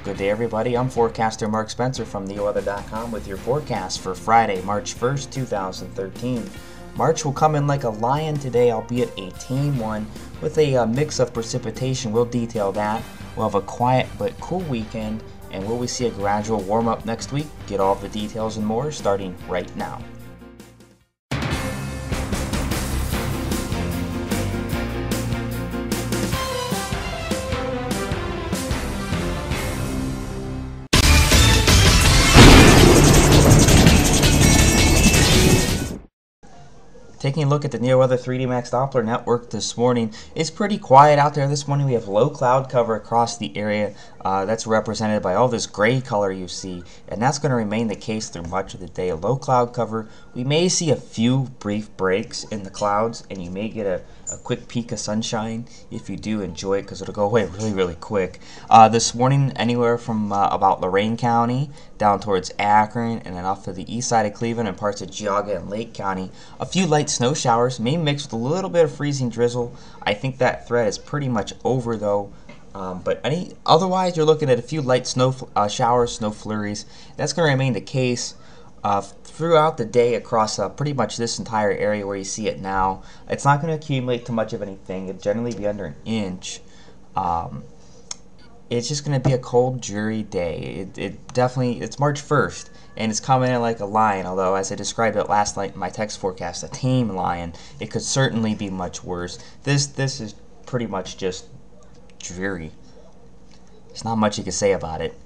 Good day, everybody. I'm forecaster Mark Spencer from NeoWeather.com with your forecast for Friday, March 1st, 2013. March will come in like a lion today, albeit a tame one, with a mix of precipitation. We'll detail that. We'll have a quiet but cool weekend, and will we see a gradual warm-up next week? Get all of the details and more starting right now. Taking a look at the NeoWeather 3D Max Doppler network this morning, it's pretty quiet out there this morning. We have low cloud cover across the area. That's represented by all this gray color you see, and that's going to remain the case through much of the day. Low cloud cover. We may see a few brief breaks in the clouds, and you may get a quick peek of sunshine if you do enjoy it, because it'll go away really quick. This morning, anywhere from about Lorain County down towards Akron, and then off to the east side of Cleveland and parts of Geauga and Lake County, a few light snow showers may mix with a little bit of freezing drizzle. I think that threat is pretty much over though. But otherwise, you're looking at a few light snow showers, snow flurries. That's going to remain the case throughout the day across pretty much this entire area where you see it now. It's not going to accumulate to much of anything. It'll generally be under an inch. It's just going to be a cold, dreary day. It's March 1st, and it's coming in like a lion, although as I described it last night in my text forecast, a tame lion. It could certainly be much worse. This is pretty much just dreary. There's not much you can say about it.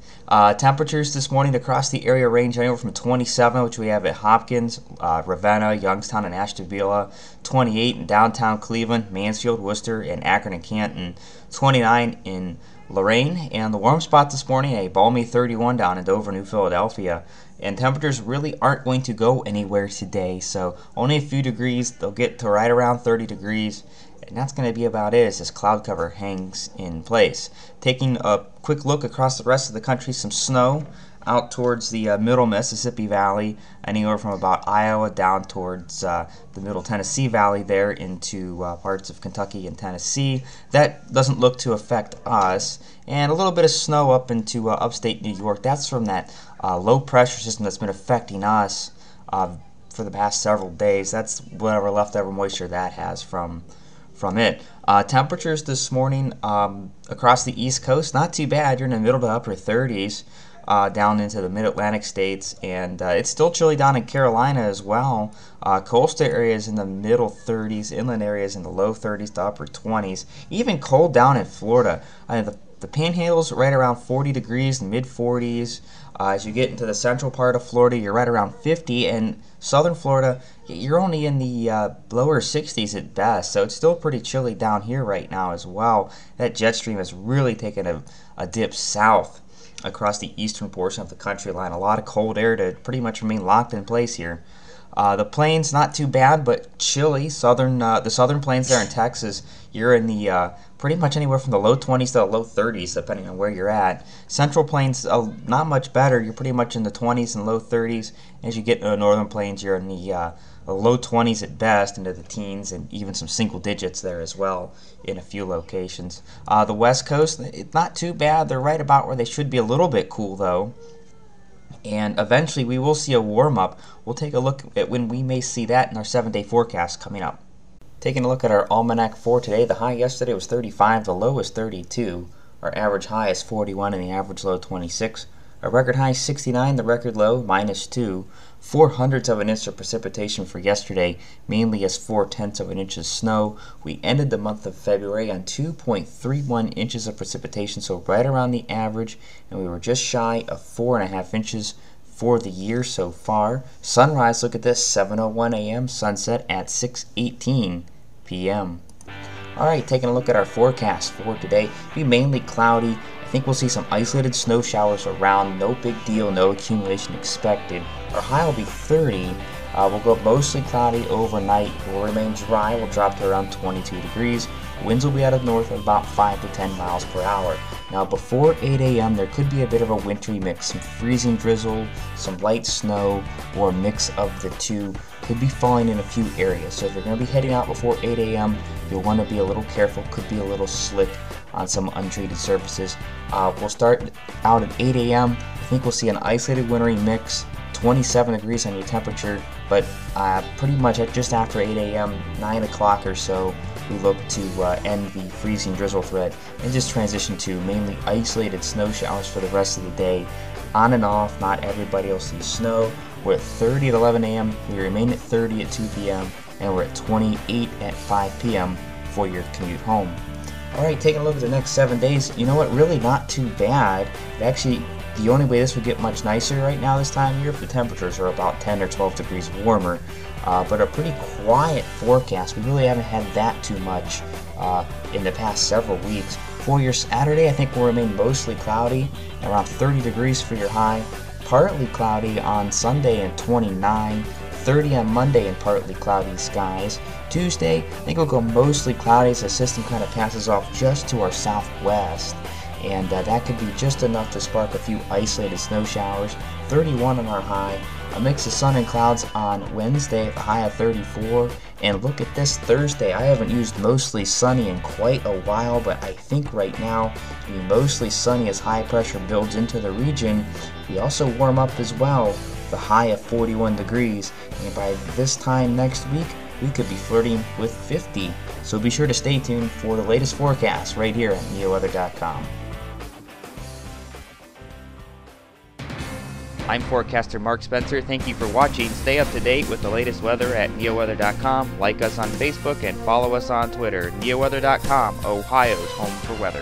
Temperatures this morning across the area range anywhere from 27, which we have at Hopkins, Ravenna, Youngstown, and Ashtabula, 28 in downtown Cleveland, Mansfield, Worcester, and Akron and Canton, 29 in Lorain, and the warm spot this morning, a balmy 31 down in Dover, New Philadelphia. And temperatures really aren't going to go anywhere today, so only a few degrees. They'll get to right around 30 degrees. And that's going to be about it as this cloud cover hangs in place. Taking a quick look across the rest of the country, some snow out towards the middle Mississippi Valley, anywhere from about Iowa down towards the middle Tennessee Valley there into parts of Kentucky and Tennessee. That doesn't look to affect us. And a little bit of snow up into upstate New York. That's from that low pressure system that's been affecting us for the past several days. That's whatever leftover moisture that has from it. Temperatures this morning across the East Coast, not too bad. You're in the middle to upper 30s down into the mid-Atlantic states, and it's still chilly down in Carolina as well. Coastal areas in the middle 30s, inland areas in the low 30s to upper 20s. Even cold down in Florida. The Panhandle's right around 40 degrees, mid-40s. As you get into the central part of Florida, you're right around 50, and southern Florida, you're only in the lower 60s at best, so it's still pretty chilly down here right now as well. That jet stream has really taken a dip south across the eastern portion of the country line. A lot of cold air to pretty much remain locked in place here. The plains, not too bad, but chilly. The southern plains there in Texas, you're in the pretty much anywhere from the low 20s to the low 30s, depending on where you're at. Central plains, not much better. You're pretty much in the 20s and low 30s. As you get into the northern plains, you're in the low 20s at best, into the teens, and even some single digits there as well in a few locations. The west coast, not too bad. They're right about where they should be. A little bit cool, though. And eventually we will see a warm-up. We'll take a look at when we may see that in our 7-day forecast coming up. Taking a look at our almanac for today, the high yesterday was 35, the low was 32. Our average high is 41 and the average low 26. Our record high is 69, the record low -2. 0.04 of an inch of precipitation for yesterday, mainly as 0.4 of an inch of snow. We ended the month of February on 2.31 inches of precipitation, so right around the average, and we were just shy of 4.5 inches for the year so far. Sunrise, look at this, 7:01 a.m., sunset at 6:18 p.m. Alright, taking a look at our forecast for today, be mainly cloudy. I think we'll see some isolated snow showers around, no big deal, no accumulation expected. Our high will be 30. We'll go mostly cloudy overnight. We'll remain dry. We'll drop to around 22 degrees. Winds will be out of north at about 5 to 10 miles per hour. Now before 8 a.m. there could be a bit of a wintry mix, some freezing drizzle, some light snow, or a mix of the two could be falling in a few areas. So if you're going to be heading out before 8 a.m., you'll want to be a little careful. Could be a little slick on some untreated surfaces. We'll start out at 8 a.m. I think we'll see an isolated wintry mix, 27 degrees on your temperature, but pretty much at just after 8 a.m., 9 o'clock or so, we look to end the freezing drizzle threat and just transition to mainly isolated snow showers for the rest of the day. On and off, not everybody will see snow. We're at 30 at 11 a.m., we remain at 30 at 2 p.m., and we're at 28 at 5 p.m. for your commute home. Alright, taking a look at the next 7 days, you know what, really not too bad. Actually, the only way this would get much nicer right now this time of year if the temperatures are about 10 or 12 degrees warmer. But a pretty quiet forecast. We really haven't had that too much in the past several weeks. For your Saturday, I think will remain mostly cloudy, around 30 degrees for your high. Partly cloudy on Sunday and 29, 30 on Monday and partly cloudy skies. Tuesday, I think it'll go mostly cloudy as the system kind of passes off just to our southwest. And that could be just enough to spark a few isolated snow showers. 31 on our high, a mix of sun and clouds on Wednesday at the high of 34. And look at this Thursday. I haven't used mostly sunny in quite a while, but I think right now it's going to be mostly sunny as high pressure builds into the region. We also warm up as well, the high of 41 degrees. And by this time next week, we could be flirting with 50. So be sure to stay tuned for the latest forecast right here at NeoWeather.com. I'm forecaster Mark Spencer. Thank you for watching. Stay up to date with the latest weather at NeoWeather.com. Like us on Facebook and follow us on Twitter. NeoWeather.com, Ohio's home for weather.